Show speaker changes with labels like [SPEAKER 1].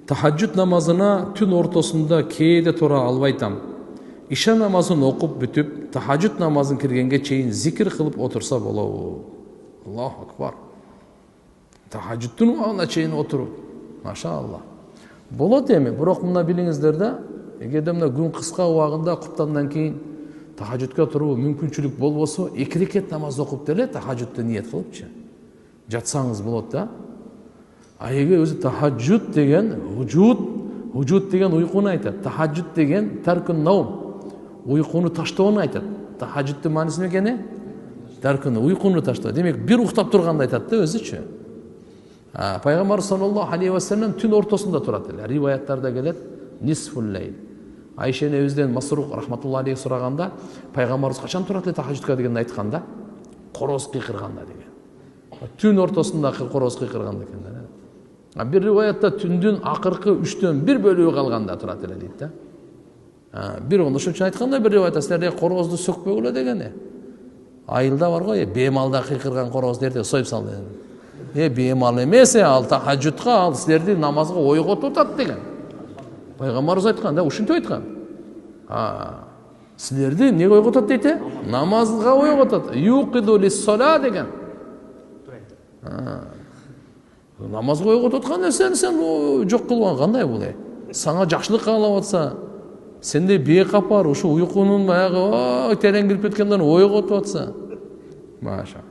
[SPEAKER 1] Тахаджуд намазына түн ортосында кээде тура албайтам. Иша намазын окуп бүтүп, тахаджуд намазын киргенге чейин зикир кылып отурса болобу? Аллаху акбар. Тахаджудтун убагына чейин отуруп, машалла. Болот эми, бирок мына билиңиздер да, эгерде мына күн кыска убагында куптандан кийин тахаджудка туруу мүмкүнчүлүк болбосо, 2 рекет намаз окуп деле тахаджудду ниет кылыпчы жатсаңыз болот да. А эгер өзү тахаджуд деген вujud деген уйкуну айтат. Тахаджуд деген таркун наум, уйкуну таштоону айтат. Тахаджуддун мааниси эмне экени? Таркун, уйкуну таштоо. Демек, бир уктап турганды айтат да өзүчү. Пайгамбар саллаллаху алейхи ва саллям түн ортосунда турат эле. Риваяттарда келет нисфул лейл. Айша энебизден Масрук рахматуллахи алейхи сураганда, пайгамбарыбыз качан турат эле тахаджудка дегенди айтканда, короз кыйкырганда деген. Түн ортосунда короз кыйкырганда экен. Бир риваятта түндүн акыркы 3төн 1 бөлүгү калганда турат эле дейт да. Бир ошон үчүн айтканда бир риваятта силер корозду сөкпөгүлө дегени. Айылда бар го, бемалда кыйкырган короз дерде союп сал деген. Бемал эмес, ал тахаджудка, ал силерди намазга ойготуп атат деген. Пайгамбарыбыз айткан да, ушинтип айткан. Силерди эмнеге ойготот дейт? Намазга ойготот. Юқиду лис-сала деген. Намазга ойготуп аткан нерсени сен жок кылган кандай бул? Сага жакшылык каалап атса, сенде бейкапар ушу уйкунун баягы терең кирип кеткенден ойготуп атса, маша.